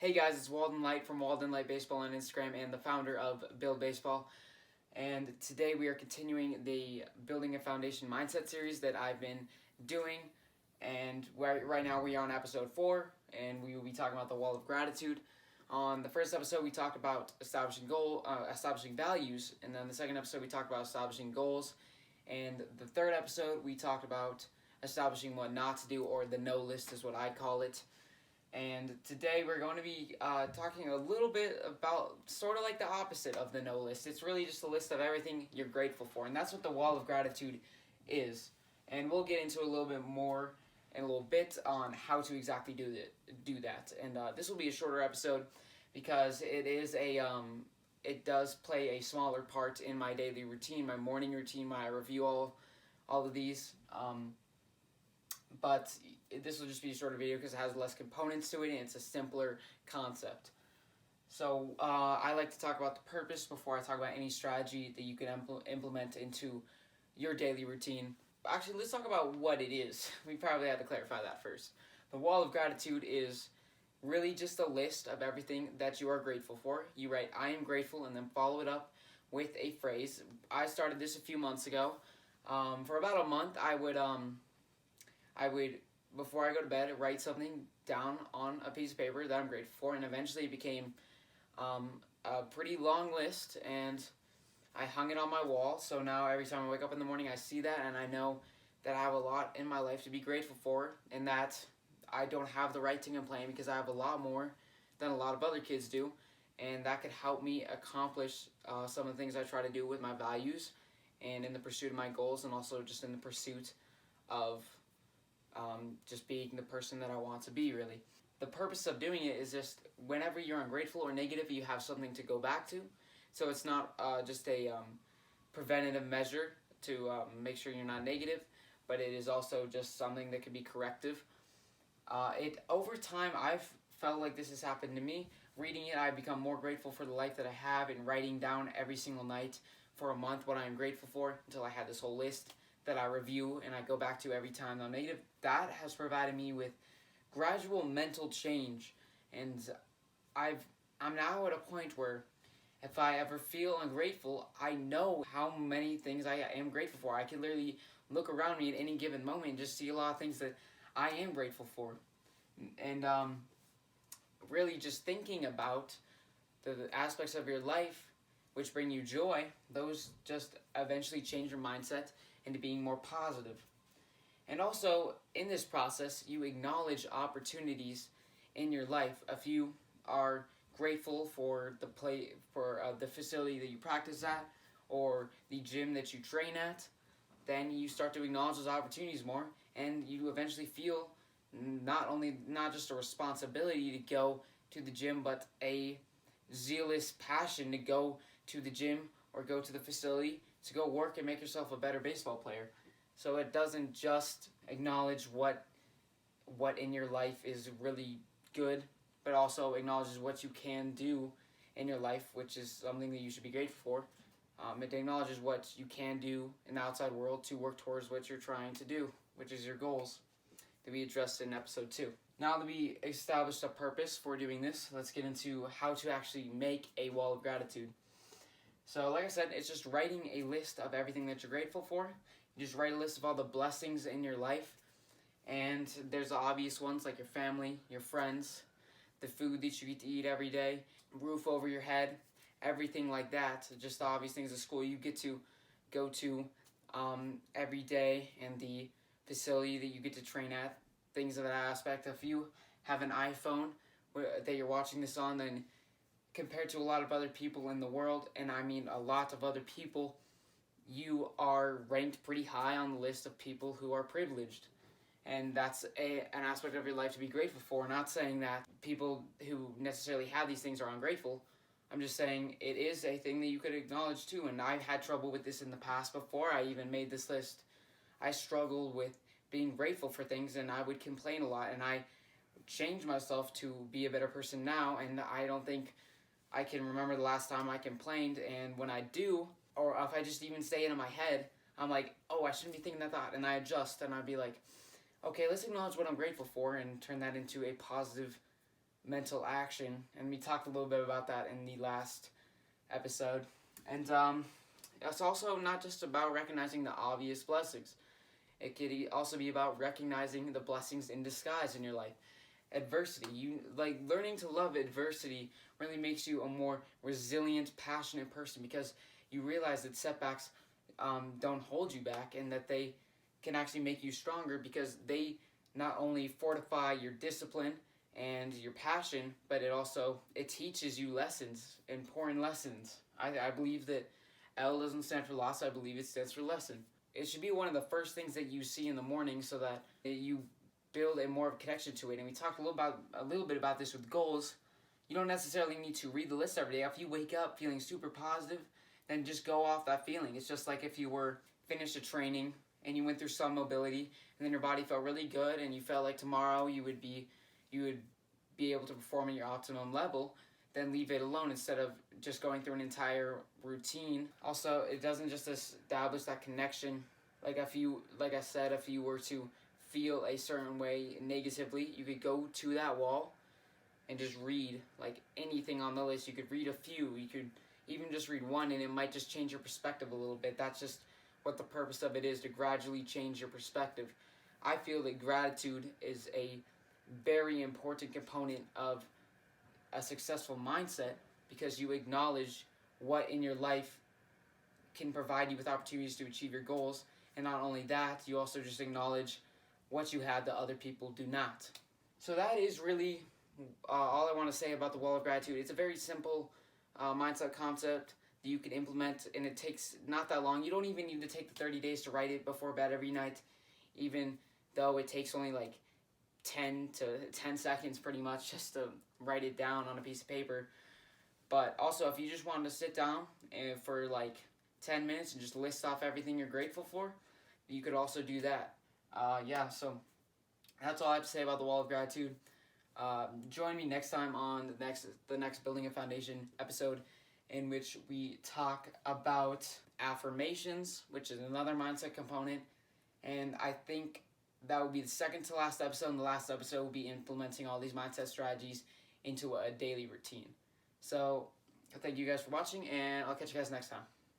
Hey guys, it's Walden Light from Walden Light Baseball on Instagram and the founder of Build Baseball. And today we are continuing the Building a Foundation Mindset series that I've been doing. And right now we are on episode 4, and we will be talking about the Wall of Gratitude. On the first episode, we talked about establishing values, and then the second episode we talked about establishing goals, and the third episode we talked about establishing what not to do, or the no list is what I call it. And today we're going to be talking a little bit about sort of like the opposite of the no list. It's really just a list of everything you're grateful for, and that's what the Wall of Gratitude is. And we'll get into a little bit more in a little bit on how to exactly do that. And this will be a shorter episode because it does play a smaller part in my daily routine, my morning routine, when I review all of these. But this will just be a shorter video because it has less components to it and it's a simpler concept. So I like to talk about the purpose before I talk about any strategy that you can implement into your daily routine. Actually, let's talk about what it is. We probably have to clarify that first. The Wall of Gratitude is really just a list of everything that you are grateful for. You write, I am grateful, and then follow it up with a phrase. I started this a few months ago. For about a month, I would, before I go to bed, write something down on a piece of paper that I'm grateful for, and eventually it became a pretty long list, and I hung it on my wall. So now every time I wake up in the morning, I see that, and I know that I have a lot in my life to be grateful for, and that I don't have the right to complain because I have a lot more than a lot of other kids do, and that could help me accomplish some of the things I try to do with my values and in the pursuit of my goals, and also just in the pursuit of just being the person that I want to be, really. The purpose of doing it is just whenever you're ungrateful or negative, you have something to go back to. So it's not just a preventative measure to make sure you're not negative, but it is also just something that could be corrective. Over time, I've felt like this has happened to me. Reading it, I've become more grateful for the life that I have, and writing down every single night for a month what I'm grateful for until I had this whole list that I review and I go back to every time I'm negative. That has provided me with gradual mental change, and I'm now at a point where if I ever feel ungrateful, I know how many things I am grateful for. I can literally look around me at any given moment and just see a lot of things that I am grateful for. And really just thinking about the aspects of your life which bring you joy, those just eventually change your mindset into being more positive. And also, in this process, you acknowledge opportunities in your life. If you are grateful for the facility that you practice at, or the gym that you train at, then you start to acknowledge those opportunities more, and you eventually feel not just a responsibility to go to the gym, but a zealous passion to go to the gym or go to the facility to go work and make yourself a better baseball player. So it doesn't just acknowledge what in your life is really good, but also acknowledges what you can do in your life, which is something that you should be grateful for. It acknowledges what you can do in the outside world to work towards what you're trying to do, which is your goals, to be addressed in episode 2. Now that we established a purpose for doing this, let's get into how to actually make a wall of gratitude. So like I said, it's just writing a list of everything that you're grateful for. You just write a list of all the blessings in your life. And there's the obvious ones like your family, your friends, the food that you get to eat every day, roof over your head, everything like that. Just the obvious things, the school you get to go to every day, and the facility that you get to train at, things of that aspect. If you have an iPhone that you're watching this on, then compared to a lot of other people in the world, and I mean a lot of other people, you are ranked pretty high on the list of people who are privileged. And that's an aspect of your life to be grateful for. Not saying that people who necessarily have these things are ungrateful. I'm just saying it is a thing that you could acknowledge too. And I've had trouble with this in the past before I even made this list. I struggled with being grateful for things, and I would complain a lot. And I changed myself to be a better person now, and I don't think I can remember the last time I complained. And when I do, or if I just even say it in my head, I'm like, oh, I shouldn't be thinking that thought. And I adjust, and I'd be like, okay, let's acknowledge what I'm grateful for and turn that into a positive mental action, and we talked a little bit about that in the last episode. And it's also not just about recognizing the obvious blessings. It could also be about recognizing the blessings in disguise in your life. Adversity, learning to love adversity really makes you a more resilient, passionate person, because you realize that setbacks don't hold you back, and that they can actually make you stronger, because they not only fortify your discipline and your passion, but it teaches you lessons, important lessons. I believe that L doesn't stand for loss. I believe it stands for lesson. It should be one of the first things that you see in the morning, so that you build a more of a connection to it. And we talked a little bit about this with goals. You don't necessarily need to read the list every day. If you wake up feeling super positive, then just go off that feeling. It's just like if you were finished a training and you went through some mobility, and then your body felt really good, and you felt like tomorrow you would be able to perform at your optimum level. Then leave it alone instead of just going through an entire routine. Also, it doesn't just establish that connection. Like I said, if you were to feel a certain way negatively, you could go to that wall and just read like anything on the list. You could read a few. You could even just read one, and it might just change your perspective a little bit. That's just what the purpose of it is, to gradually change your perspective. I feel that gratitude is a very important component of a successful mindset, because you acknowledge what in your life can provide you with opportunities to achieve your goals. And not only that, you also just acknowledge what you have that other people do not. So that is really all I want to say about the wall of gratitude. It's a very simple mindset concept that you can implement, and it takes not that long. You don't even need to take the 30 days to write it before bed every night, even though it takes only like 10 seconds pretty much just to write it down on a piece of paper. But also, if you just wanted to sit down for like 10 minutes and just list off everything you're grateful for, you could also do that. So that's all I have to say about the wall of gratitude. Join me next time on the next Building a Foundation episode, in which we talk about affirmations, which is another mindset component. And I think that will be the second to last episode, and the last episode will be implementing all these mindset strategies into a daily routine. So thank you guys for watching, and I'll catch you guys next time.